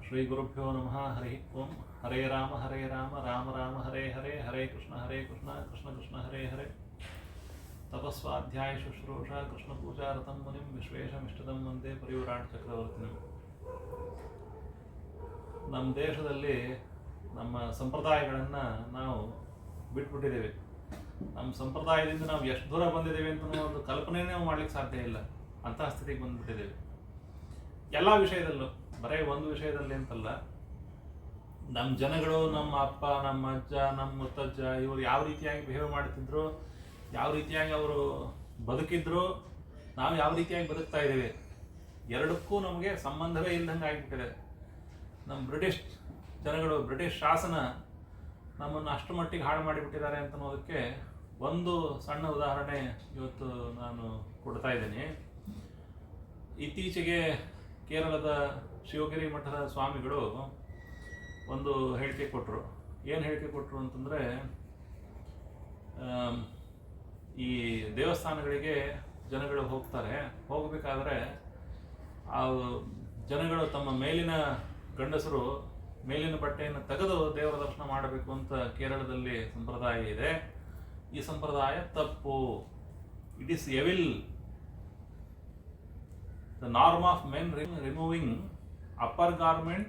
ಶ್ರೀ ಗುರುಭ್ಯೋ ನಮಃ. ಹರಿ ಓಂ. ಹರೇ ರಾಮ ರಾಮ ರಾಮ ಹರೇ ಹರೇ, ಹರೇ ಕೃಷ್ಣ ಕೃಷ್ಣ ಕೃಷ್ಣ ಹರೇ ಹರೇ. ತಪಸ್ವಾಧ್ಯಾಯ ಶುಶ್ರೂಷ ಕೃಷ್ಣ ಪೂಜಾರತಂ ಮುನಿಂ ವಿಶ್ವೇಶಮಿಷ್ಟದಂ ವಂದೇ ಪರಿವ್ರಾಟ್ ಚಕ್ರವರ್ತಿನಿ. ನಮ್ಮ ದೇಶದಲ್ಲಿ ನಮ್ಮ ಸಂಪ್ರದಾಯಗಳನ್ನು ನಾವು ಬಿಟ್ಬಿಟ್ಟಿದ್ದೇವೆ. ನಮ್ಮ ಸಂಪ್ರದಾಯದಿಂದ ನಾವು ಎಷ್ಟು ದೂರ ಬಂದಿದ್ದೇವೆ ಅಂತ ಒಂದು ಕಲ್ಪನೆನೇ ನಾವು ಮಾಡ್ಲಿಕ್ಕೆ ಸಾಧ್ಯ ಇಲ್ಲ. ಅಂತಹ ಸ್ಥಿತಿಗೆ ಬಂದ್ಬಿಟ್ಟಿದ್ದೇವೆ. ಎಲ್ಲ ವಿಷಯದಲ್ಲೂ, ಬರೀ ಒಂದು ವಿಷಯದಲ್ಲಿ ಅಂತಲ್ಲ. ನಮ್ಮ ಜನಗಳು, ನಮ್ಮ ಅಪ್ಪ, ನಮ್ಮ ಅಜ್ಜ, ನಮ್ಮ ಮುತ್ತಜ್ಜ ಇವರು ಯಾವ ರೀತಿಯಾಗಿ ಬಿಹೇವ್ ಮಾಡ್ತಿದ್ರು, ಯಾವ ರೀತಿಯಾಗಿ ಅವರು ಬದುಕಿದ್ರು, ನಾವು ಯಾವ ರೀತಿಯಾಗಿ ಬದುಕ್ತಾ ಇದ್ದೇವೆ, ಎರಡಕ್ಕೂ ನಮಗೆ ಸಂಬಂಧವೇ ಇಲ್ಲದಂಗೆ ಆಗಿಬಿಟ್ಟಿದೆ. ನಮ್ಮ ಬ್ರಿಟಿಷ್ ಜನಗಳು, ಬ್ರಿಟಿಷ್ ಶಾಸನ ನಮ್ಮನ್ನು ಅಷ್ಟು ಮಟ್ಟಿಗೆ ಹಾಳು ಮಾಡಿಬಿಟ್ಟಿದ್ದಾರೆ ಅಂತ ಅನ್ನೋದಕ್ಕೆ ಒಂದು ಸಣ್ಣ ಉದಾಹರಣೆ ಇವತ್ತು ನಾನು ಕೊಡ್ತಾ ಇದ್ದೀನಿ. ಇತ್ತೀಚೆಗೆ ಕೇರಳದ ಶಿವಗಿರಿ ಮಠದ ಸ್ವಾಮಿಗಳು ಒಂದು ಹೇಳಿಕೆ ಕೊಟ್ಟರು. ಏನು ಹೇಳಿಕೆ ಕೊಟ್ಟರು ಅಂತಂದರೆ, ಈ ದೇವಸ್ಥಾನಗಳಿಗೆ ಜನಗಳು ಹೋಗ್ತಾರೆ, ಹೋಗಬೇಕಾದ್ರೆ ಆ ಜನಗಳು ತಮ್ಮ ಮೇಲಿನ ಗಂಡಸರು ಮೇಲಿನ ಬಟ್ಟೆಯನ್ನು ತೆಗೆದು ದೇವರ ದರ್ಶನ ಮಾಡಬೇಕು ಅಂತ ಕೇರಳದಲ್ಲಿ ಸಂಪ್ರದಾಯ ಇದೆ. ಈ ಸಂಪ್ರದಾಯ ತಪ್ಪು. It is evil. The norm of men removing upper garment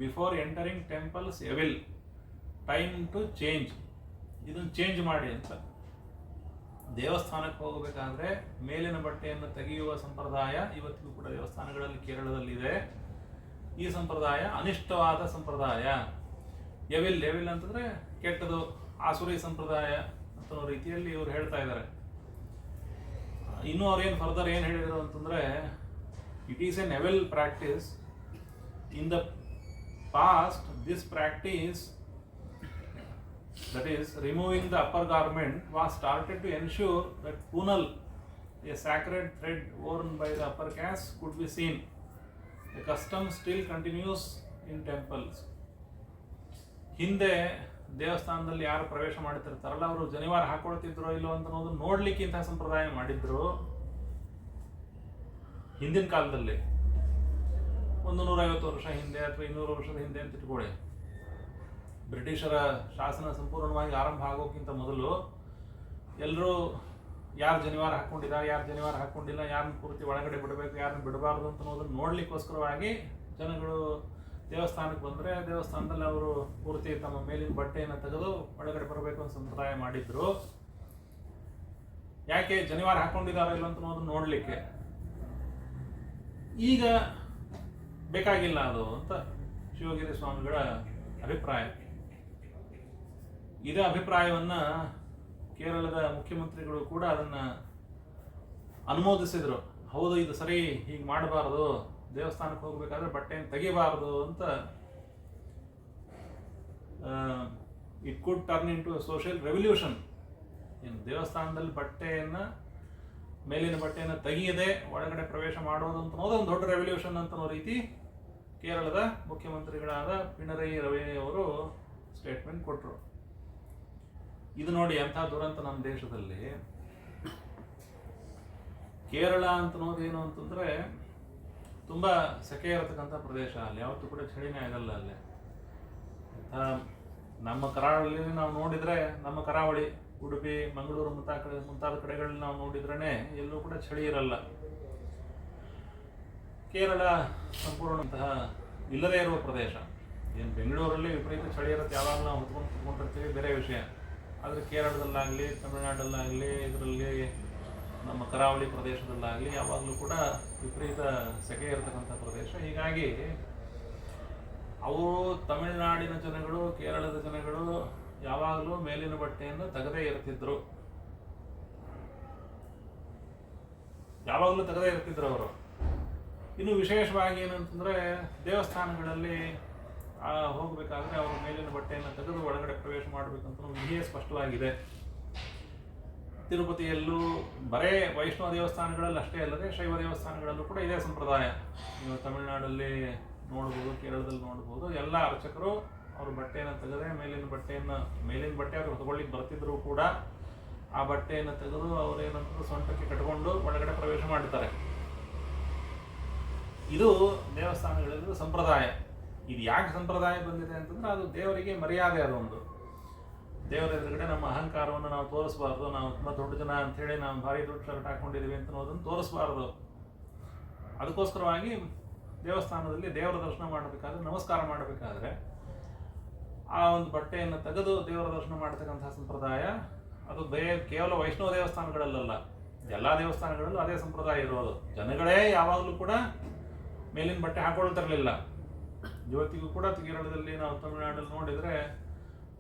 before entering temples evil. Time to change. ಇದನ್ನು ಚೇಂಜ್ ಮಾಡಿ ಅಂತ. ದೇವಸ್ಥಾನಕ್ಕೆ ಹೋಗಬೇಕಾದ್ರೆ ಮೇಲಿನ ಬಟ್ಟೆಯನ್ನು ತೆಗೆಯುವ ಸಂಪ್ರದಾಯ ಇವತ್ತಿಗೂ ಕೂಡ ದೇವಸ್ಥಾನಗಳಲ್ಲಿ ಕೇರಳದಲ್ಲಿ ಇದೆ. ಈ ಸಂಪ್ರದಾಯ ಅನಿಷ್ಟವಾದ ಸಂಪ್ರದಾಯ. ಎವಿಲ್ ಅಂತಂದ್ರೆ ಕೆಟ್ಟದು, ಆಸುರಿ ಸಂಪ್ರದಾಯ ಅಂತ ರೀತಿಯಲ್ಲಿ ಇವರು ಹೇಳ್ತಾ ಇದ್ದಾರೆ. ಇನ್ನೂ ಅವ್ರೇನು ಫರ್ದರ್ ಏನು ಹೇಳಿದರು ಅಂತಂದ್ರೆ, it is an evil practice. In the past, this practice, that is removing the upper garment, was started to ensure that punal, a sacred thread worn by the upper caste, could be seen. The custom still continues in temples. ಹಿಂದೆ ದೇವಸ್ಥಾನದಲ್ಲಿ ಯಾರು ಪ್ರವೇಶ ಮಾಡ್ತಿರ್ತಾರಲ್ಲ, ಅವರು ಜನಿವಾರ ಹಾಕೊಳ್ತಿದ್ರೋ ಇಲ್ಲೋ ಅಂತ ಅನ್ನೋದು ನೋಡ್ಲಿಕ್ಕೆ ಇಂತಹ ಸಂಪ್ರದಾಯ ಮಾಡಿದ್ರು. ಹಿಂದಿನ ಕಾಲದಲ್ಲಿ ಒಂದು 150 ವರ್ಷ ಹಿಂದೆ ಅಥವಾ 200 ವರ್ಷದ ಹಿಂದೆ ಅಂತ ಇಟ್ಕೊಳ್ಳಿ. ಬ್ರಿಟಿಷರ ಶಾಸನ ಸಂಪೂರ್ಣವಾಗಿ ಆರಂಭ ಆಗೋಕ್ಕಿಂತ ಮೊದಲು ಎಲ್ಲರೂ ಯಾರು ಜನಿವಾರ ಹಾಕ್ಕೊಂಡಿದ್ದಾರೆ, ಯಾರು ಜನಿವಾರ ಹಾಕ್ಕೊಂಡಿಲ್ಲ, ಯಾರನ್ನ ಪೂರ್ತಿ ಒಳಗಡೆ ಬಿಡಬೇಕು, ಯಾರನ್ನ ಬಿಡಬಾರ್ದು ಅಂತ ಅನ್ನೋದನ್ನು ನೋಡ್ಲಿಕ್ಕೋಸ್ಕರವಾಗಿ ಜನಗಳು ದೇವಸ್ಥಾನಕ್ಕೆ ಬಂದರೆ ದೇವಸ್ಥಾನದಲ್ಲಿ ಅವರು ಪೂರ್ತಿ ತಮ್ಮ ಮೇಲಿನ ಬಟ್ಟೆಯನ್ನು ತೆಗೆದು ಒಳಗಡೆ ಬರಬೇಕು ಅಂತ ಸಂಪ್ರದಾಯ ಮಾಡಿದ್ರು. ಯಾಕೆ? ಜನಿವಾರ ಹಾಕ್ಕೊಂಡಿದ್ದಾರೋ ಇಲ್ಲ ಅಂತ ಅನ್ನೋದನ್ನು ನೋಡಲಿಕ್ಕೆ. ಈಗ ಬೇಕಾಗಿಲ್ಲ ಅದು ಅಂತ ಶಿವಗಿರಿ ಸ್ವಾಮಿಗಳ ಅಭಿಪ್ರಾಯ. ಇದೇ ಅಭಿಪ್ರಾಯವನ್ನ ಕೇರಳದ ಮುಖ್ಯಮಂತ್ರಿಗಳು ಕೂಡ ಅದನ್ನ ಅನುಮೋದಿಸಿದ್ರು. ಹೌದು, ಇದು ಸರಿ, ಹೀಗೆ ಮಾಡಬಾರದು, ದೇವಸ್ಥಾನಕ್ಕೆ ಹೋಗ್ಬೇಕಾದ್ರೆ ಬಟ್ಟೆಯನ್ನು ತೆಗಿಬಾರದು ಅಂತ. It could turn in to social revolution. ಏನು ದೇವಸ್ಥಾನದಲ್ಲಿ ಮೇಲಿನ ಬಟ್ಟೆಯನ್ನು ತೆಗೆಯದೆ ಒಳಗಡೆ ಪ್ರವೇಶ ಮಾಡೋದು ಅಂತ ಅನ್ನೋದು ಒಂದು ದೊಡ್ಡ ರೆವಲ್ಯೂಷನ್ ಅಂತ ಅನ್ನೋ ರೀತಿ ಕೇರಳದ ಮುಖ್ಯಮಂತ್ರಿಗಳಾದ ಪಿಣರೈ ಅವರು ಸ್ಟೇಟ್ಮೆಂಟ್ ಕೊಟ್ಟರು. ಇದು ನೋಡಿ ಎಂಥ ದುರಂತ ನಮ್ಮ ದೇಶದಲ್ಲಿ. ಕೇರಳ ಅಂತ ಅನ್ನೋದು ಏನು ಅಂತಂದ್ರೆ ತುಂಬಾ ಸೆಕೆ ಇರತಕ್ಕಂಥ ಪ್ರದೇಶ. ಅಲ್ಲಿ ಯಾವತ್ತೂ ಕೂಡ ಚಳಿನೇ ಆಗಲ್ಲ ಅಲ್ಲಿ. ನಮ್ಮ ಕರಾವಳಿಯಲ್ಲಿ ನಾವು ನೋಡಿದ್ರೆ, ನಮ್ಮ ಕರಾವಳಿ ಉಡುಪಿ, ಮಂಗಳೂರು ಮುಂತಾದ ಕಡೆಗಳಲ್ಲಿ ನಾವು ನೋಡಿದ್ರೇ ಎಲ್ಲೂ ಕೂಡ ಚಳಿ ಇರಲ್ಲ. ಕೇರಳ ಸಂಪೂರ್ಣಂತಹ ಇಲ್ಲದೇ ಇರುವ ಪ್ರದೇಶ. ಏನು ಬೆಂಗಳೂರಲ್ಲಿ ವಿಪರೀತ ಚಳಿ ಇರುತ್ತೆ, ಯಾವಾಗ ನಾವು ಹೊತ್ಕೊಂಡಿರ್ತೀವಿ, ಬೇರೆ ವಿಷಯ. ಆದರೆ ಕೇರಳದಲ್ಲಾಗಲಿ, ತಮಿಳುನಾಡಲ್ಲಾಗಲಿ, ಇದರಲ್ಲಿ ನಮ್ಮ ಕರಾವಳಿ ಪ್ರದೇಶದಲ್ಲಾಗಲಿ ಯಾವಾಗಲೂ ಕೂಡ ವಿಪರೀತ ಸೆಕೆ ಇರತಕ್ಕಂಥ ಪ್ರದೇಶ. ಹೀಗಾಗಿ ಅವರು, ತಮಿಳುನಾಡಿನ ಜನಗಳು, ಕೇರಳದ ಜನಗಳು ಯಾವಾಗಲೂ ಮೇಲಿನ ಬಟ್ಟೆಯನ್ನು ತೆಗೆದೇ ಇರ್ತಿದ್ರು. ಅವರು. ಇನ್ನು ವಿಶೇಷವಾಗಿ ಏನಂತಂದ್ರೆ, ದೇವಸ್ಥಾನಗಳಲ್ಲಿ ಹೋಗ್ಬೇಕಾದ್ರೆ ಅವರು ಮೇಲಿನ ಬಟ್ಟೆಯನ್ನು ತೆಗೆದು ಒಳಗಡೆ ಪ್ರವೇಶ ಮಾಡಬೇಕಂತ ವಿಧಿಯೇ ಸ್ಪಷ್ಟವಾಗಿದೆ. ತಿರುಪತಿಯಲ್ಲೂ ಬರೇ ವೈಷ್ಣವ ದೇವಸ್ಥಾನಗಳಲ್ಲಿ ಅಷ್ಟೇ ಅಲ್ಲದೆ ಶೈವ ದೇವಸ್ಥಾನಗಳಲ್ಲೂ ಕೂಡ ಇದೇ ಸಂಪ್ರದಾಯ. ನೀವು ತಮಿಳುನಾಡಲ್ಲಿ ನೋಡ್ಬೋದು, ಕೇರಳದಲ್ಲಿ ನೋಡ್ಬೋದು. ಎಲ್ಲ ಅರ್ಚಕರು ಅವರು ಬಟ್ಟೆಯನ್ನು ತೆಗೆದೇ ಮೇಲಿನ ಬಟ್ಟೆ ಅವರು ಹೊತ್ಕೊಳ್ಳಿಕ್ಕೆ ಬರ್ತಿದ್ರು ಕೂಡ ಆ ಬಟ್ಟೆಯನ್ನು ತೆಗೆದು ಅವರೇನಂತ ಸೊಂಟಕ್ಕೆ ಕಟ್ಕೊಂಡು ಒಳಗಡೆ ಪ್ರವೇಶ ಮಾಡ್ತಾರೆ. ಇದು ದೇವಸ್ಥಾನಗಳಲ್ಲಿ ಸಂಪ್ರದಾಯ. ಇದು ಯಾಕೆ ಸಂಪ್ರದಾಯ ಬಂದಿದೆ ಅಂತಂದ್ರೆ ಅದು ದೇವರಿಗೆ ಮರ್ಯಾದೆ. ಅದೊಂದು ದೇವರ ಎದುರುಗಡೆ ನಮ್ಮ ಅಹಂಕಾರವನ್ನು ನಾವು ತೋರಿಸಬಾರ್ದು. ನಾವು ತುಂಬ ದೊಡ್ಡ ಜನ ಅಂಥೇಳಿ ನಾವು ಭಾರಿ ದೊಡ್ಡ ಶರ್ಟ್ ಹಾಕೊಂಡಿದ್ದೀವಿ ಅಂತ ಅನ್ನೋದನ್ನು ತೋರಿಸಬಾರ್ದು. ಅದಕ್ಕೋಸ್ಕರವಾಗಿ ದೇವಸ್ಥಾನದಲ್ಲಿ ದೇವರ ದರ್ಶನ ಮಾಡಬೇಕಾದ್ರೆ, ನಮಸ್ಕಾರ ಮಾಡಬೇಕಾದ್ರೆ ಆ ಒಂದು ಬಟ್ಟೆಯನ್ನು ತೆಗೆದು ದೇವರ ದರ್ಶನ ಮಾಡ್ತಕ್ಕಂಥ ಸಂಪ್ರದಾಯ ಅದು ಕೇವಲ ವೈಷ್ಣವ ದೇವಸ್ಥಾನಗಳಲ್ಲ, ಎಲ್ಲ ದೇವಸ್ಥಾನಗಳಲ್ಲೂ ಅದೇ ಸಂಪ್ರದಾಯ ಇರೋದು. ಜನಗಳೇ ಯಾವಾಗಲೂ ಕೂಡ ಮೇಲಿನ ಬಟ್ಟೆ ಹಾಕೊಳ್ತಿರ್ಲಿಲ್ಲ. ಇವತ್ತಿಗೂ ಕೂಡ ಕೇರಳದಲ್ಲಿ ನಾವು ತಮಿಳುನಾಡಲ್ಲಿ ನೋಡಿದರೆ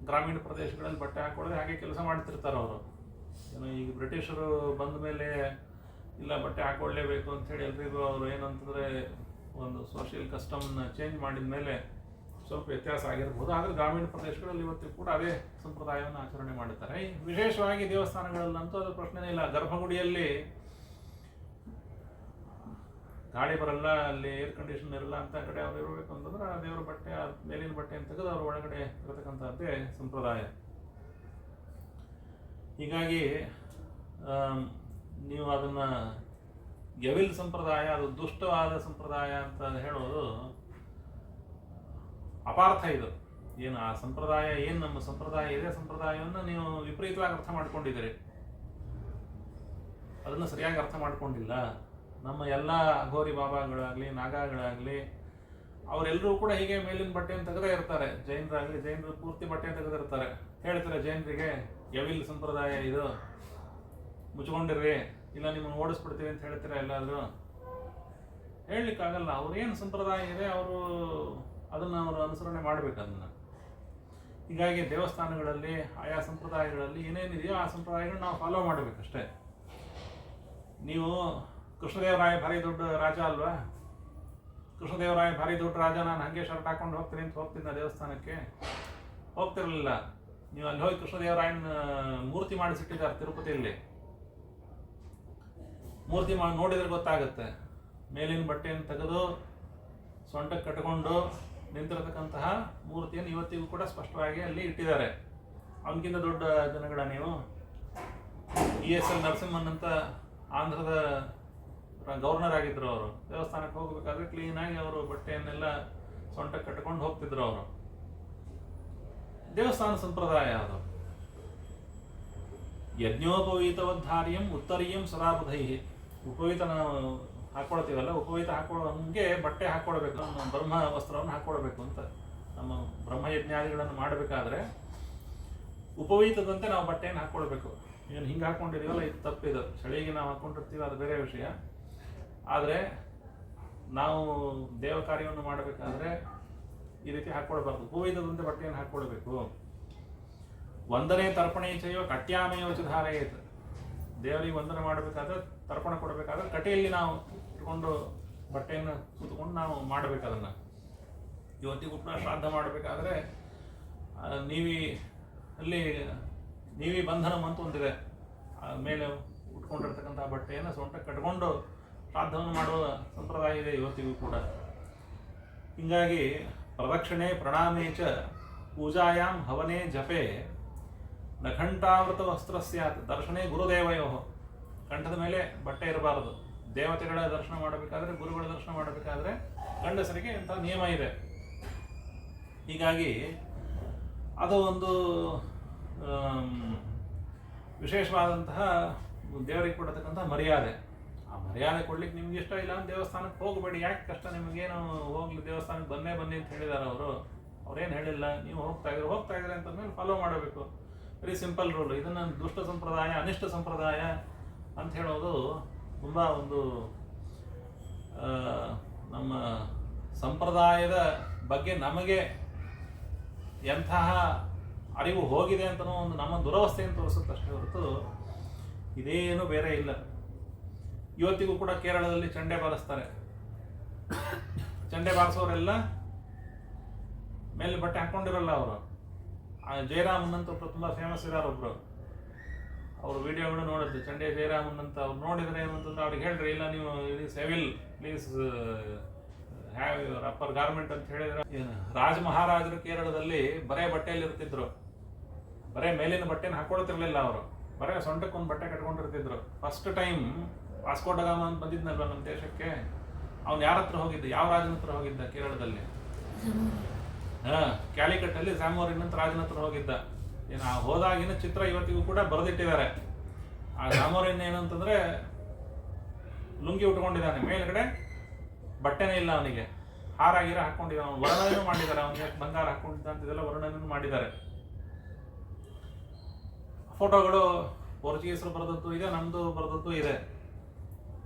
ಗ್ರಾಮೀಣ ಪ್ರದೇಶಗಳಲ್ಲಿ ಬಟ್ಟೆ ಹಾಕೊಳ್ಳದೆ ಹಾಗೆ ಕೆಲಸ ಮಾಡ್ತಿರ್ತಾರೆ ಅವರು. ಏನು ಈಗ ಬ್ರಿಟಿಷರು ಬಂದ ಮೇಲೆ ಇಲ್ಲ ಬಟ್ಟೆ ಹಾಕೊಳ್ಳೇಬೇಕು ಅಂಥೇಳಿ ಎಲ್ರಿಗೂ ಅವರು ಏನಂತಂದರೆ ಒಂದು ಸೋಷಿಯಲ್ ಕಸ್ಟಮ್ನ ಚೇಂಜ್ ಮಾಡಿದ ಮೇಲೆ ಸ್ವಲ್ಪ ವ್ಯತ್ಯಾಸ ಆಗಿರ್ಬೋದು. ಆದರೆ ಗ್ರಾಮೀಣ ಪ್ರದೇಶಗಳಲ್ಲಿ ಇವತ್ತಿಗೂ ಕೂಡ ಅದೇ ಸಂಪ್ರದಾಯವನ್ನು ಆಚರಣೆ ಮಾಡುತ್ತಾರೆ. ವಿಶೇಷವಾಗಿ ದೇವಸ್ಥಾನಗಳಲ್ಲಂತೂ ಅದು ಪ್ರಶ್ನೆನೇ ಇಲ್ಲ. ಗರ್ಭಗುಡಿಯಲ್ಲಿ ಗಾಳಿ ಬರಲ್ಲ, ಅಲ್ಲಿ ಏರ್ ಕಂಡೀಷನ್ ಇರಲ್ಲ ಅಂತ ಕಡೆ ಅವ್ರು ಇರಬೇಕು ಅಂತಂದ್ರೆ ಆ ದೇವರ ಬಟ್ಟೆ, ಆ ಮೇಲಿನ ಬಟ್ಟೆಯನ್ನು ತೆಗೆದು ಅವ್ರ ಒಳಗಡೆ ಇರತಕ್ಕಂಥದ್ದೇ ಸಂಪ್ರದಾಯ. ಹೀಗಾಗಿ ನೀವು ಅದನ್ನು ಗೆವಿಲ್ ಸಂಪ್ರದಾಯ, ಅದು ದುಷ್ಟವಾದ ಸಂಪ್ರದಾಯ ಅಂತ ಹೇಳೋದು ಅಪಾರ್ಥ. ಇದು ಏನು ಆ ಸಂಪ್ರದಾಯ, ಏನು ನಮ್ಮ ಸಂಪ್ರದಾಯ ಇದೆ, ಸಂಪ್ರದಾಯವನ್ನು ನೀವು ವಿಪರೀತವಾಗಿ ಅರ್ಥ ಮಾಡ್ಕೊಂಡಿದ್ದೀರಿ, ಅದನ್ನು ಸರಿಯಾಗಿ ಅರ್ಥ ಮಾಡ್ಕೊಂಡಿಲ್ಲ. ನಮ್ಮ ಎಲ್ಲ ಅಘೋರಿ ಬಾಬಾಗಳಾಗಲಿ, ನಾಗಾಗಳಾಗಲಿ, ಅವರೆಲ್ಲರೂ ಕೂಡ ಹೀಗೆ ಮೇಲಿನ ಬಟ್ಟೆಯನ್ನು ತೆಗೆದೇ ಇರ್ತಾರೆ. ಜೈನರು ಪೂರ್ತಿ ಬಟ್ಟೆ ತೆಗೆದಿರ್ತಾರೆ. ಹೇಳ್ತಾರೆ ಜೈನರಿಗೆ ಗೆವಿಲ್ ಸಂಪ್ರದಾಯ ಇದು, ಮುಚ್ಕೊಂಡಿರ್ರಿ, ಇಲ್ಲ ನಿಮ್ಮನ್ನು ಓಡಿಸ್ಬಿಡ್ತೀವಿ ಅಂತ ಹೇಳ್ತೀರಾ. ಎಲ್ಲಾದರೂ ಹೇಳಲಿಕ್ಕಾಗಲ್ಲ. ಅವ್ರೇನು ಸಂಪ್ರದಾಯ ಇದೆ ಅವರು ಅದನ್ನು ಅವರು ಅನುಸರಣೆ ಮಾಡಬೇಕು ಅದನ್ನು. ಹೀಗಾಗಿ ದೇವಸ್ಥಾನಗಳಲ್ಲಿ ಆಯಾ ಸಂಪ್ರದಾಯಗಳಲ್ಲಿ ಏನೇನಿದೆಯೋ ಆ ಸಂಪ್ರದಾಯಗಳನ್ನ ನಾವು ಫಾಲೋ ಮಾಡಬೇಕಷ್ಟೇ. ನೀವು ಕೃಷ್ಣದೇವರಾಯ ಭಾರಿ ದೊಡ್ಡ ರಾಜ ಅಲ್ವಾ? ಕೃಷ್ಣದೇವರಾಯ ಭಾರಿ ದೊಡ್ಡ ರಾಜ, ನಾನು ಹಾಗೆ ಶರ್ಟ್ ಹಾಕೊಂಡು ಹೋಗ್ತೀನಿ ಅಂತ ಹೋಗ್ತಿದ್ದ ದೇವಸ್ಥಾನಕ್ಕೆ? ಹೋಗ್ತಿರಲಿಲ್ಲ. ನೀವು ಅಲ್ಲಿ ಹೋಗಿ ಕೃಷ್ಣದೇವರಾಯನ ಮೂರ್ತಿ ಮಾಡಿಸಿಟ್ಟಿದ್ದಾರೆ ತಿರುಪತಿಯಲ್ಲಿ. ಮೂರ್ತಿ ಮಾಡಿ ನೋಡಿದ್ರೆ ಗೊತ್ತಾಗುತ್ತೆ. ಮೇಲಿನ ಬಟ್ಟೆಯನ್ನು ತೆಗೆದು ಸೊಂಟಕ್ಕೆ ಕಟ್ಟಿಕೊಂಡು ನಿಂತಿರತಕ್ಕಂತಹ ಮೂರ್ತಿಯನ್ನು ಇವತ್ತಿಗೂ ಕೂಡ ಸ್ಪಷ್ಟವಾಗಿ ಅಲ್ಲಿ ಇಟ್ಟಿದ್ದಾರೆ. ಅವನಕ್ಕಿಂತ ದೊಡ್ಡ ಜನಗಳ ನೀವು? ESL ನರಸಿಂಹನ್ ಅಂತ ಆಂಧ್ರದ ಗವರ್ನರ್ ಆಗಿದ್ರು ಅವರು. ದೇವಸ್ಥಾನಕ್ಕೆ ಹೋಗಬೇಕಾದ್ರೆ ಕ್ಲೀನಾಗಿ ಅವರು ಬಟ್ಟೆಯನ್ನೆಲ್ಲ ಸೊಂಟಕ್ಕೆ ಕಟ್ಟಿಕೊಂಡು ಹೋಗ್ತಿದ್ರು ಅವರು. ದೇವಸ್ಥಾನ ಸಂಪ್ರದಾಯ ಅದು. ಯಜ್ಞೋಪವೀತವದ್ಧಾರ್ಯಂ ಉತ್ತರೀಯಂ ಸದಾಬುಧೈ. ಉಪವೀತ ನಾವು ಹಾಕೊಳ್ತೀವಲ್ಲ, ಉಪವೀತ ಹಾಕೊಳ್ಳೋಂಗೆ ಬಟ್ಟೆ ಹಾಕ್ಕೊಳ್ಬೇಕು, ಬ್ರಹ್ಮ ವಸ್ತ್ರವನ್ನು ಹಾಕ್ಕೊಳ್ಬೇಕು ಅಂತ. ನಮ್ಮ ಬ್ರಹ್ಮಯಜ್ಞಾದಿಗಳನ್ನು ಮಾಡಬೇಕಾದ್ರೆ ಉಪವೀತದಂತೆ ನಾವು ಬಟ್ಟೆಯನ್ನು ಹಾಕ್ಕೊಳ್ಬೇಕು. ಏನು ಹಿಂಗೆ ಹಾಕ್ಕೊಂಡಿದ್ದೀವಲ್ಲ, ಇದು ತಪ್ಪಿದು. ಚಳಿಗೆ ನಾವು ಹಾಕ್ಕೊಂಡಿರ್ತೀವಿ, ಅದು ಬೇರೆ ವಿಷಯ. ಆದರೆ ನಾವು ದೇವ ಕಾರ್ಯವನ್ನು ಮಾಡಬೇಕಾದ್ರೆ ಈ ರೀತಿ ಹಾಕ್ಕೊಳ್ಬಾರ್ದು. ಉಪವೀತದಂತೆ ಬಟ್ಟೆಯನ್ನು ಹಾಕ್ಕೊಳ್ಬೇಕು. ವಂದನೆ ತರ್ಪಣೆ ಚೈವ ಕಟ್ಯಾಮಯೋಚ ಧಾರಯೇತ್. ದೇವರಿಗೆ ವಂದನೆ ಮಾಡಬೇಕಾದ್ರೆ, ತರ್ಪಣ ಕೊಡಬೇಕಾದ್ರೆ ಕಟೆಯಲ್ಲಿ ನಾವು ಇಟ್ಕೊಂಡು ಬಟ್ಟೆಯನ್ನು ಸುತ್ತಕೊಂಡು ನಾವು ಮಾಡಬೇಕು ಅದನ್ನು. ಇವತ್ತಿಗೂ ಕೂಡ ಶ್ರಾದ್ದ ಮಾಡಬೇಕಾದ್ರೆ ನೀವಿ ಬಂಧನಂ ಅಂತ ಒಂದಿದೆ. ಮೇಲೆ ಉಟ್ಕೊಂಡಿರ್ತಕ್ಕಂಥ ಬಟ್ಟೆಯನ್ನು ಸೊಂಟಕ್ಕೆ ಕಟ್ಕೊಂಡು ಶ್ರಾದ್ದವನ್ನು ಮಾಡುವ ಸಂಪ್ರದಾಯ ಇದೆ ಇವತ್ತಿಗೂ ಕೂಡ. ಹೀಗಾಗಿ ಪ್ರದಕ್ಷಿಣೆ ಪ್ರಣಾಮೇ ಚ ಪೂಜಾಯಾಂ ಹವನೆ ಜಪೆ ನಖಂಠಾವೃತ ವಸ್ತ್ರ ಸ್ಯಾತ್ ದರ್ಶನೇ ಗುರುದೇವಯೋ. ಕಂಠದ ಮೇಲೆ ಬಟ್ಟೆ ಇರಬಾರದು. ದೇವತೆಗಳ ದರ್ಶನ ಮಾಡಬೇಕಾದ್ರೆ, ಗುರುಗಳ ದರ್ಶನ ಮಾಡಬೇಕಾದ್ರೆ ಗಂಡಸರಿಗೆ ಇಂಥ ನಿಯಮ ಇದೆ. ಹೀಗಾಗಿ ಅದು ಒಂದು ವಿಶೇಷವಾದಂತಹ ದೇವರಿಗೆ ಕೊಡತಕ್ಕಂಥ ಮರ್ಯಾದೆ. ಆ ಮರ್ಯಾದೆ ಕೊಡ್ಲಿಕ್ಕೆ ನಿಮ್ಗೆ ಇಷ್ಟ ಇಲ್ಲ ಅಂತ ದೇವಸ್ಥಾನಕ್ಕೆ ಹೋಗಬೇಡಿ. ಯಾಕೆ ಕಷ್ಟ ನಿಮಗೇನು? ಹೋಗ್ಲಿ, ದೇವಸ್ಥಾನಕ್ಕೆ ಬನ್ನಿ ಅಂತ ಹೇಳಿದ್ದಾರೆ ಅವರು. ಅವ್ರೇನು ಹೇಳಿಲ್ಲ. ನೀವು ಹೋಗ್ತಾ ಇದ್ರೆ ಅಂತಂದ್ಮೇಲೆ ಫಾಲೋ ಮಾಡಬೇಕು. Very simple rule. ಇದನ್ನು ದುಷ್ಟ ಸಂಪ್ರದಾಯ, ಅನಿಷ್ಟ ಸಂಪ್ರದಾಯ ಅಂತ ಹೇಳೋದು ತುಂಬ ಒಂದು ನಮ್ಮ ಸಂಪ್ರದಾಯದ ಬಗ್ಗೆ ನಮಗೆ ಎಂತಹ ಅರಿವು ಹೋಗಿದೆ ಅಂತನೋ ಒಂದು ನಮ್ಮ ದುರವಸ್ಥೆಯನ್ನು ತೋರಿಸುತ್ತಷ್ಟೇ ಹೊರತು ಇದೇನು ಬೇರೆ ಇಲ್ಲ. ಇವತ್ತಿಗೂ ಕೂಡ ಕೇರಳದಲ್ಲಿ ಚಂಡೆ ಬಾರಿಸ್ತಾರೆ. ಚಂಡೆ ಬಾರಿಸೋರೆಲ್ಲ ಮೇಲೆ ಬಟ್ಟೆ ಹಾಕ್ಕೊಂಡಿರಲ್ಲ ಅವರು. ಜಯರಾಮನ್ ಅಂತ ಒಬ್ಬರು ತುಂಬ ಫೇಮಸ್ ಇದ್ದಾರೆ ಒಬ್ರು. ಅವ್ರ ವಿಡಿಯೋಗಳು ನೋಡಿದ್ದು, ಚಂಡೆ ಜಯರಾಮನ್ ಅಂತ. ಅವ್ರು ನೋಡಿದ್ರೆ ಏನಂತಂದ್ರೆ ಅವ್ರಿಗೆ ಹೇಳ್ರಿ, ಇಲ್ಲ ನೀವು civil please have your upper garment ಅಂತ ಹೇಳಿದ್ರೆ. ರಾಜ ಮಹಾರಾಜರು ಕೇರಳದಲ್ಲಿ ಬರೇ ಬಟ್ಟೆಯಲ್ಲಿ ಇರ್ತಿದ್ರು. ಬರೇ ಮೇಲಿನ ಬಟ್ಟೆನ ಹಾಕೊಳ್ತಿರ್ಲಿಲ್ಲ ಅವರು. ಬರೇ ಸೊಂಟಕ್ಕೆ ಒಂದು ಬಟ್ಟೆ ಕಟ್ಕೊಂಡಿರ್ತಿದ್ರು. ಫಸ್ಟ್ ಟೈಮ್ ವಾಸ್ಕೋ ಡ ಗಾಮ ಅಂತ ಬಂದಿದ್ನಲ್ವ ನಮ್ಮ ದೇಶಕ್ಕೆ, ಅವ್ನು ಯಾರ ಹತ್ರ ಹೋಗಿದ್ದ? ಯಾವ ರಾಜನ ಹತ್ರ ಹೋಗಿದ್ದ ಕೇರಳದಲ್ಲಿ? ಕ್ಯಾಲಿಕಟ್ಟಲ್ಲಿ ಜಾಮೋರಿನ್ ಅಂತ ರಾಜನ ಹತ್ರ ಹೋಗಿದ್ದ. ಏನು ಹೋದಾಗಿನ ಚಿತ್ರ ಇವತ್ತಿಗೂ ಕೂಡ ಬರೆದಿಟ್ಟಿದ್ದಾರೆ. ಆ ಜಾಮೋರಿನ್ ಏನಂತಂದ್ರೆ ಲುಂಗಿ ಉಟ್ಕೊಂಡಿದ್ದಾನೆ, ಮೇಲ್ಗಡೆ ಬಟ್ಟೆನೇ ಇಲ್ಲ ಅವನಿಗೆ, ಹಾರ ಗೀರ ಹಾಕೊಂಡಿದ್ದಾನೆ, ಅವನು ವರ್ಣನೆಯೂ ಮಾಡಿದ್ದಾರೆ, ಅವನಿಗೆ ಬಂಗಾರ ಹಾಕೊಂಡಿದ್ದ ಅಂತಿದೆಲ್ಲ ವರ್ಣನೆಯೂ ಮಾಡಿದ್ದಾರೆ. ಫೋಟೋಗಳು ಪೋರ್ಚುಗೀಸರು ಬರೆದದ್ದು ಇದೆ, ನಮ್ದು ಬರೆದದ್ದು ಇದೆ.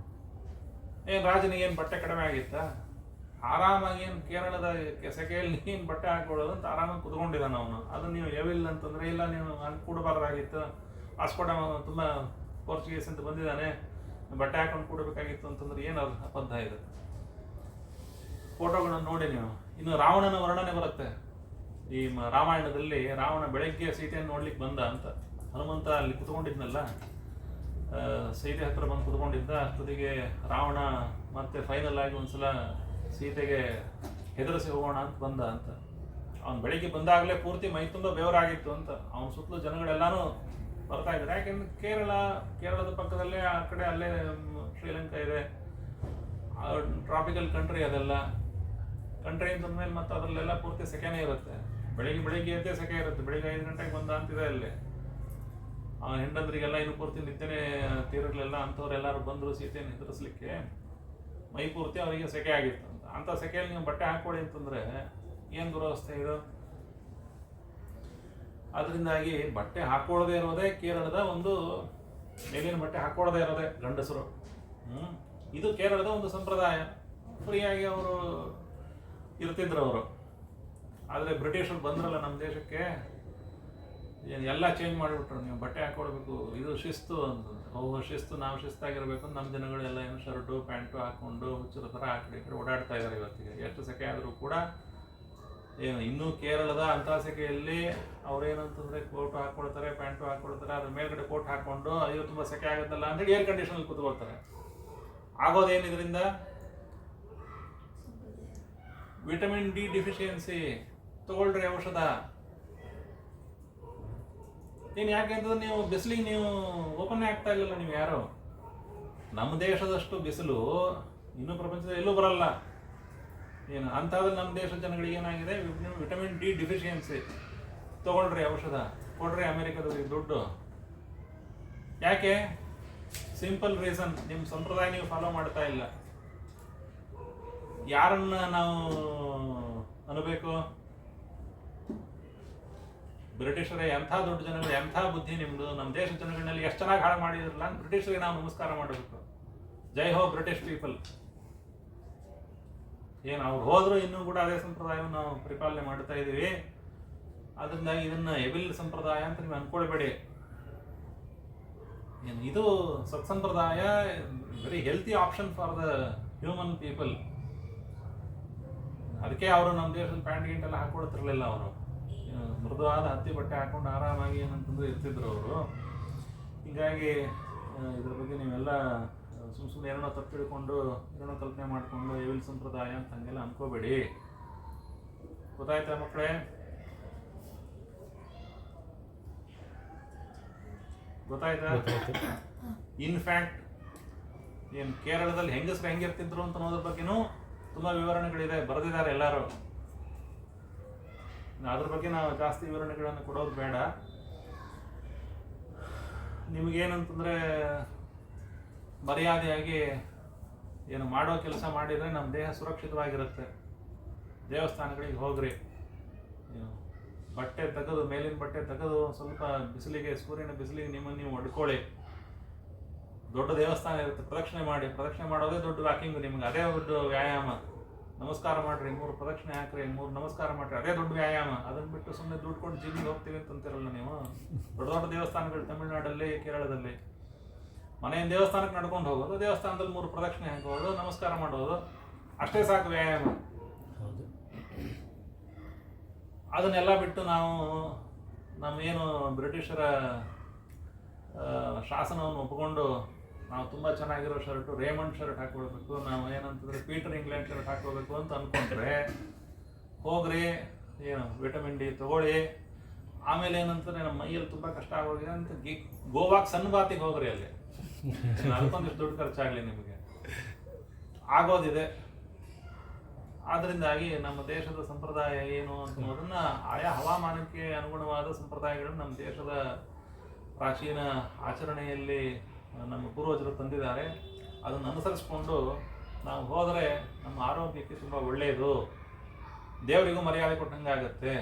ಏನು ರಾಜನಿಗೆ ಏನು ಬಟ್ಟೆ ಕಡಿಮೆ ಆಗಿತ್ತ? ಆರಾಮಾಗಿ ಏನು ಕೇರಳದ ಸೆಕೆಯಲ್ಲಿ ಏನು ಬಟ್ಟೆ ಹಾಕೊಳ್ಳೋದು ಅಂತ ಆರಾಮಾಗಿ ಕುತ್ಕೊಂಡಿದ್ದಾನೆ ಅವನು. ಅದು ನೀವು ಎವಿಲ್ ಅಂತಂದ್ರೆ ಇಲ್ಲ, ನೀವು ಹಂಗೆ ಕೂಡಬಾರ್ದಾಗಿತ್ತು, ಪಾಸ್ಪೋರ್ಟ್ ತುಂಬ ಪೋರ್ಚುಗೀಸ್ ಅಂತ ಬಂದಿದ್ದಾನೆ, ಬಟ್ಟೆ ಹಾಕೊಂಡು ಕೂಡಬೇಕಾಗಿತ್ತು ಅಂತಂದ್ರೆ ಏನು ಅದು ಅಬದ್ಧ ಇದೆ. ಫೋಟೋಗಳನ್ನು ನೋಡಿ ನೀವು. ಇನ್ನು ರಾವಣನ ವರ್ಣನೆ ಬರುತ್ತೆ ಈ ರಾಮಾಯಣದಲ್ಲಿ. ರಾವಣ ಬೆಳಗ್ಗೆ ಸೀತೆಯನ್ನು ನೋಡ್ಲಿಕ್ಕೆ ಬಂದ ಅಂತ, ಹನುಮಂತ ಅಲ್ಲಿ ಕುತ್ಕೊಂಡಿದ್ನಲ್ಲ, ಸೀತೆ ಹತ್ರ ಬಂದು ಕುತ್ಕೊಂಡಿದ್ದ. ಅಷ್ಟೊತ್ತಿಗೆ ರಾವಣ ಮತ್ತೆ ಫೈನಲ್ ಆಗಿ ಒಂದ್ಸಲ ಸೀತೆಗೆ ಹೆದರಿಸಿ ಹೋಗೋಣ ಅಂತ ಬಂದ ಅಂತ. ಅವನು ಬೆಳಿಗ್ಗೆ ಬಂದಾಗಲೇ ಪೂರ್ತಿ ಮೈ ತುಂಬ ಬೆವರಾಗಿತ್ತು ಅಂತ. ಅವನ ಸುತ್ತಲೂ ಜನಗಳೆಲ್ಲಾನು ಬರ್ತಾ ಇದ್ದಾರೆ. ಯಾಕೆಂದ್ರೆ ಕೇರಳದ ಪಕ್ಕದಲ್ಲೇ ಆ ಕಡೆ ಅಲ್ಲೇ ಶ್ರೀಲಂಕಾ ಇದೆ, ಟ್ರಾಪಿಕಲ್ ಕಂಟ್ರಿ ಅದೆಲ್ಲ. ಕಂಟ್ರಿ ಅಂತಂದ್ಮೇಲೆ ಮತ್ತೆ ಅದರಲ್ಲೆಲ್ಲ ಪೂರ್ತಿ ಸೆಕೆನೇ ಇರುತ್ತೆ. ಬೆಳಿಗ್ಗೆ ಎದ್ದೇ ಸೆಕೆ ಇರುತ್ತೆ. ಬೆಳಿಗ್ಗೆ 5 ಗಂಟೆಗೆ ಬಂದ ಅಂತಿದೆ ಅಲ್ಲಿ. ಅವನ ಹೆಂಡಂದ್ರಿಗೆಲ್ಲ ಇನ್ನು ಪೂರ್ತಿ ನಿತ್ಯನೇ ತೀರಗಳೆಲ್ಲ ಅಂಥವ್ರೆಲ್ಲರೂ ಬಂದರು ಸೀತೆಯನ್ನು ಹೆದರಿಸ್ಲಿಕ್ಕೆ. ಮೈ ಪೂರ್ತಿ ಅವರಿಗೆ ಸೆಕೆ ಆಗಿತ್ತು ಅಂತ. ಅಂಥ ಸೆಕೆಯಲ್ಲಿ ನೀವು ಬಟ್ಟೆ ಹಾಕೊಳ್ಳಿ ಅಂತಂದರೆ ಏನು ದುರವಸ್ಥೆ ಇದು. ಅದರಿಂದಾಗಿ ಬಟ್ಟೆ ಹಾಕೊಳ್ಳದೇ ಇರೋದೇ ಕೇರಳದ ಒಂದು, ಮೇಲಿನ ಬಟ್ಟೆ ಹಾಕೊಳ್ಳದೇ ಇರೋದೇ ಗಂಡಸರು. ಇದು ಕೇರಳದ ಒಂದು ಸಂಪ್ರದಾಯ. ಫ್ರೀಯಾಗಿ ಅವರು ಇರ್ತಿದ್ರು ಅವರು. ಆದರೆ ಬ್ರಿಟಿಷರು ಬಂದ್ರಲ್ಲ ನಮ್ಮ ದೇಶಕ್ಕೆ, ಎಲ್ಲ ಚೇಂಜ್ ಮಾಡಿಬಿಟ್ರು. ನೀವು ಬಟ್ಟೆ ಹಾಕೊಳ್ಬೇಕು, ಇದು ಶಿಸ್ತು ಅಂತ. ಶಿಸ್ತು, ನಾವು ಶಿಸ್ತಾಗಿರ್ಬೇಕು. ನಮ್ಮ ಜನಗಳೆಲ್ಲ ಏನು ಶರ್ಟು ಪ್ಯಾಂಟು ಹಾಕ್ಕೊಂಡು ಹುಚ್ಚರ ಥರ ಆ ಕಡೆ ಈ ಕಡೆ ಓಡಾಡ್ತಾ ಇದ್ದಾರೆ ಇವತ್ತಿಗೆ. ಎಷ್ಟು ಸೆಕೆ ಆದರೂ ಕೂಡ ಏನು ಇನ್ನೂ ಕೇರಳದ ಅಂಥ ಸೆಕೆಯಲ್ಲಿ ಅವ್ರೇನಂತಂದರೆ ಕೋಟು ಹಾಕ್ಕೊಳ್ತಾರೆ, ಪ್ಯಾಂಟು ಹಾಕ್ಕೊಳ್ತಾರೆ, ಅದ್ರ ಮೇಲ್ಗಡೆ ಕೋಟ್ ಹಾಕ್ಕೊಂಡು ಅಯ್ಯೋ ತುಂಬ ಸೆಕೆ ಆಗುತ್ತಲ್ಲ ಅಂತೇಳಿ ಏರ್ ಕಂಡೀಷನಲ್ಲಿ ಕೂತ್ಕೊಳ್ತಾರೆ. ಆಗೋದೇನಿದ್ರಿಂದ ವಿಟಮಿನ್ ಡಿ ಡಿಫಿಷಿಯನ್ಸಿ. ತಗೊಳ್ರಿ ಔಷಧ. ನೀನು ಯಾಕೆ ಅಂತಂದ್ರೆ ನೀವು ಬಿಸಿಲಿಗೆ ನೀವು ಓಪನ್ನೇ ಆಗ್ತಾ ಇಲ್ಲಲ್ಲ ನೀವು ಯಾರು. ನಮ್ಮ ದೇಶದಷ್ಟು ಬಿಸಿಲು ಇನ್ನೂ ಪ್ರಪಂಚದ ಎಲ್ಲೂ ಬರಲ್ಲ. ಏನು ಅಂಥದ್ರಲ್ಲಿ ನಮ್ಮ ದೇಶದ ಜನಗಳಿಗೆ ಏನಾಗಿದೆ, ವಿಟಮಿನ್ ಡಿ ಡಿಫಿಷಿಯನ್ಸಿ. ತಗೊಳ್ರಿ ಔಷಧ, ಕೊಡ್ರಿ ಅಮೆರಿಕದವ್ರಿಗೆ ದುಡ್ಡು. ಯಾಕೆ? ಸಿಂಪಲ್ ರೀಸನ್, ನಿಮ್ಮ ಸಂಪ್ರದಾಯ ನೀವು ಫಾಲೋ ಮಾಡ್ತಾ ಇಲ್ಲ. ಯಾರನ್ನ ನಾವು ಅನ್ಬೇಕು? ಬ್ರಿಟಿಷರೇ. ಎಂಥ ದೊಡ್ಡ ಜನಗಳು, ಎಂಥ ಬುದ್ಧಿ ನಿಮ್ಮದು. ನಮ್ಮ ದೇಶದ ಜನಗಳಲ್ಲಿ ಎಷ್ಟು ಚೆನ್ನಾಗಿ ಹಾಳು ಮಾಡಿದ್ರಲ್ಲ ಅಂತ ಬ್ರಿಟಿಷರಿಗೆ ನಾವು ನಮಸ್ಕಾರ ಮಾಡಬೇಕು. ಜೈ ಹೋ ಬ್ರಿಟಿಷ್ ಪೀಪಲ್. ಏನು ಅವ್ರು ಹೋದ್ರು ಇನ್ನೂ ಕೂಡ ಅದೇ ಸಂಪ್ರದಾಯವನ್ನು ನಾವು ಪರಿಪಾಲನೆ ಮಾಡ್ತಾ ಇದ್ದೀವಿ. ಅದರಿಂದಾಗಿ ಇದನ್ನು ಎವಿಲ್ ಸಂಪ್ರದಾಯ ಅಂತ ನೀವು ಅಂದ್ಕೊಳ್ಬೇಡಿ. ಏನು ಇದು ಸತ್ಸಂಪ್ರದಾಯ, very healthy option for the human people. ಅದಕ್ಕೆ ಅವರು ನಮ್ಮ ದೇಶದ ಪ್ಯಾಂಟ್ ಗಿಂಟೆಲ್ಲ ಹಾಕೊಳ್ತಿರ್ಲಿಲ್ಲ. ಅವರು ಮೃದುವಾದ ಹತ್ತಿ ಬಟ್ಟೆ ಹಾಕೊಂಡು ಆರಾಮಾಗಿ ಏನಂತಂದ್ರೆ ಇರ್ತಿದ್ರು ಅವರು. ಹೀಗಾಗಿ ಇದ್ರ ಬಗ್ಗೆ ನೀವೆಲ್ಲ ಸುಮ್ಮನೆ ಏನೋ ತಪ್ಪು ತಿಳ್ಕೊಂಡು ಏನೋ ಕಲ್ಪನೆ ಮಾಡಿಕೊಂಡು ಎವಿಲ್ ಸಂಪ್ರದಾಯ ಅಂತ ಹಂಗೆಲ್ಲ ಅನ್ಕೋಬೇಡಿ. ಗೊತ್ತಾಯ್ತಾ ಮಕ್ಕಳೇ? ಗೊತ್ತಾಯ್ತಾ? ಇನ್ಫ್ಯಾಕ್ಟ್ ಏನು ಕೇರಳದಲ್ಲಿ ಹೆಂಗಸರು ಹೆಂಗಿರ್ತಿದ್ರು ಅಂತ ಅನ್ನೋದ್ರ ಬಗ್ಗೆನೂ ತುಂಬ ವಿವರಣೆಗಳಿದೆ, ಬರೆದಿದ್ದಾರೆ ಎಲ್ಲರೂ. ಅದ್ರ ಬಗ್ಗೆ ನಾವು ಜಾಸ್ತಿ ವಿವರಣೆಗಳನ್ನು ಕೊಡೋದು ಬೇಡ. ನಿಮಗೇನಂತಂದರೆ ಮರ್ಯಾದೆಯಾಗಿ ಏನು ಮಾಡೋ ಕೆಲಸ ಮಾಡಿದರೆ ನಮ್ಮ ದೇಹ ಸುರಕ್ಷಿತವಾಗಿರುತ್ತೆ. ದೇವಸ್ಥಾನಗಳಿಗೆ ಹೋಗ್ರಿ, ಬಟ್ಟೆ ತೆಗೆದು, ಮೇಲಿನ ಬಟ್ಟೆ ತೆಗೆದು ಸ್ವಲ್ಪ ಬಿಸಿಲಿಗೆ, ಸೂರ್ಯನ ಬಿಸಿಲಿಗೆ ನಿಮ್ಮನ್ನು ನೀವು ಒಡ್ಕೊಳ್ಳಿ. ದೊಡ್ಡ ದೇವಸ್ಥಾನ ಇರುತ್ತೆ, ಪ್ರದಕ್ಷಿಣೆ ಮಾಡಿ. ಪ್ರದಕ್ಷಿಣೆ ಮಾಡೋದೇ ದೊಡ್ಡ ವಾಕಿಂಗ್ ನಿಮ್ಗೆ, ಅದೇ ದೊಡ್ಡ ವ್ಯಾಯಾಮ. ನಮಸ್ಕಾರ ಮಾಡಿರಿ, 3 ಪ್ರದಕ್ಷಿಣೆ ಹಾಕ್ರಿ, 3 ನಮಸ್ಕಾರ ಮಾಡಿರಿ, ಅದೇ ದೊಡ್ಡ ವ್ಯಾಯಾಮ. ಅದನ್ನು ಬಿಟ್ಟು ಸುಮ್ಮನೆ ದುಡ್ಡು ಕೊಟ್ಟು ಜಿಮ್ಮಿಗೆ ಹೋಗ್ತೀವಿ ಅಂತಿರಲ್ಲ ನೀವು. ದೊಡ್ಡ ದೊಡ್ಡ ದೇವಸ್ಥಾನಗಳು ತಮಿಳುನಾಡಲ್ಲಿ, ಕೇರಳದಲ್ಲಿ. ಮನೆಯಿಂದ ದೇವಸ್ಥಾನಕ್ಕೆ ನಡ್ಕೊಂಡು ಹೋಗೋದು, ದೇವಸ್ಥಾನದಲ್ಲಿ 3 ಪ್ರದಕ್ಷಿಣೆ ಹಾಕೋದು, ನಮಸ್ಕಾರ ಮಾಡೋದು, ಅಷ್ಟೇ ಸಾಕು ವ್ಯಾಯಾಮ. ಅದನ್ನೆಲ್ಲ ಬಿಟ್ಟು ನಾವು ನಮ್ಮೇನು ಬ್ರಿಟಿಷರ ಶಾಸನವನ್ನು ಒಪ್ಪಿಕೊಂಡು ನಾವು ತುಂಬ ಚೆನ್ನಾಗಿರೋ ಶರ್ಟು, ರೇಮಂಡ್ ಶರ್ಟ್ ಹಾಕೊಳ್ಬೇಕು, ನಾವು ಏನಂತಂದರೆ ಪೀಟರ್ ಇಂಗ್ಲೆಂಡ್ ಶರ್ಟ್ ಹಾಕೋಬೇಕು ಅಂತ ಅಂದ್ಕೊಂಡ್ರೆ ಹೋಗ್ರಿ, ಏನು ವಿಟಮಿನ್ ಡಿ ತಗೊಳ್ಳಿ. ಆಮೇಲೆ ಏನಂತಾರೆ ನಮ್ಮ ಮೈಯಲ್ಲಿ ತುಂಬ ಕಷ್ಟ ಆಗೋಗಿದೆ ಅಂತ ಗೋವಾಕ್ಕೆ ಸಣ್ಣ ಬಾತಿಗೆ ಹೋಗ್ರಿ. ಅಲ್ಲಿ ಅದಕ್ಕೊಂದಿಷ್ಟು ದುಡ್ಡು ಖರ್ಚಾಗಲಿ ನಿಮಗೆ. ಆಗೋದಿದೆ. ಆದ್ದರಿಂದಾಗಿ ನಮ್ಮ ದೇಶದ ಸಂಪ್ರದಾಯ ಏನು ಅನ್ನೋದನ್ನ ಆಯಾ ಹವಾಮಾನಕ್ಕೆ ಅನುಗುಣವಾದ ಸಂಪ್ರದಾಯಗಳನ್ನು ನಮ್ಮ ದೇಶದ ಪ್ರಾಚೀನ ಆಚರಣೆಯಲ್ಲಿ ನಮ್ಮ ಪೂರ್ವಜರು ತಂದಿದ್ದಾರೆ. ಅದನ್ನು ಅನುಸರಿಸ್ಕೊಂಡು ನಾವು ಹೋದರೆ ನಮ್ಮ ಆರೋಗ್ಯಕ್ಕೆ ತುಂಬ ಒಳ್ಳೆಯದು, ದೇವರಿಗೂ ಮರ್ಯಾದೆ ಕೊಟ್ಟಂಗಾಗತ್ತೆ.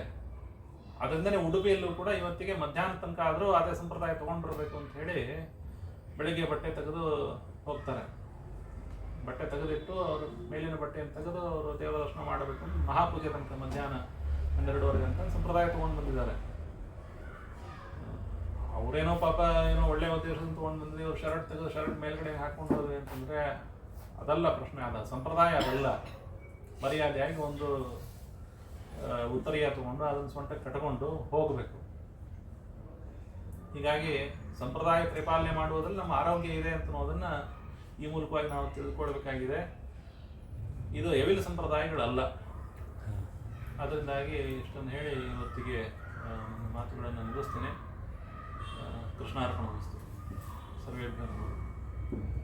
ಅದರಿಂದನೇ ಉಡುಪಿಯಲ್ಲೂ ಕೂಡ ಇವತ್ತಿಗೆ ಮಧ್ಯಾಹ್ನ ತನಕ ಆದರೂ ಅದೇ ಸಂಪ್ರದಾಯ ತೊಗೊಂಡಿರ್ಬೇಕು ಅಂತ ಹೇಳಿ ಬೆಳಿಗ್ಗೆ ಬಟ್ಟೆ ತೆಗೆದು ಹೋಗ್ತಾರೆ. ಬಟ್ಟೆ ತೆಗೆದಿಟ್ಟು ಅವರು ಮೇಲಿನ ಬಟ್ಟೆಯನ್ನು ತೆಗೆದು ಅವರು ದೇವರ ದರ್ಶನ ಮಾಡಬೇಕು, ಮಹಾಪೂಜೆ ತನಕ ಮಧ್ಯಾಹ್ನ 12:30 ಗಂಟೆ ಸಂಪ್ರದಾಯ ತೊಗೊಂಡು ಬಂದಿದ್ದಾರೆ. ಅವರೇನೋ ಪಾಪ ಏನೋ ಒಳ್ಳೆ ಉದ್ದೇಶದಿಂದ ತೊಗೊಂಡು ಬಂದಿದ್ದೀವಿ, ಅವ್ರು ಶರ್ಟ್ ತೆಗೆದು ಶರ್ಟ್ ಮೇಲ್ಗಡೆ ಹಾಕೊಂಡು ಹೋದ್ವಿ ಅಂತಂದರೆ ಅದಲ್ಲ ಪ್ರಶ್ನೆ. ಅದ ಸಂಪ್ರದಾಯ ಅದಲ್ಲ. ಮರ್ಯಾದೆಯಾಗಿ ಒಂದು ಉತ್ತರೀಯ ತಗೊಂಡು ಅದನ್ನು ಸೊಂಟಕ್ಕೆ ಕಟ್ಕೊಂಡು ಹೋಗಬೇಕು. ಹೀಗಾಗಿ ಸಂಪ್ರದಾಯ ಪರಿಪಾಲನೆ ಮಾಡುವುದರಲ್ಲಿ ನಮ್ಮ ಆರೋಗ್ಯ ಇದೆ ಅಂತ ಅನ್ನೋದನ್ನು ಈ ಮೂಲಕವಾಗಿ ನಾವು ತಿಳಿದುಕೊಳ್ಬೇಕಾಗಿದೆ. ಇದು ಎವಿಲ್ ಸಂಪ್ರದಾಯಗಳಲ್ಲ. ಅದರಿಂದಾಗಿ ಇಷ್ಟನ್ನು ಹೇಳಿ ಇವತ್ತಿಗೆ ಮಾತುಗಳನ್ನು ನಿಲ್ಲಿಸ್ತೇನೆ. ಕೃಷ್ಣಾರ್ಪಣ ವಸ್ತು. ಸರ್ವೇಭ್ಯೋ ನಮಃ.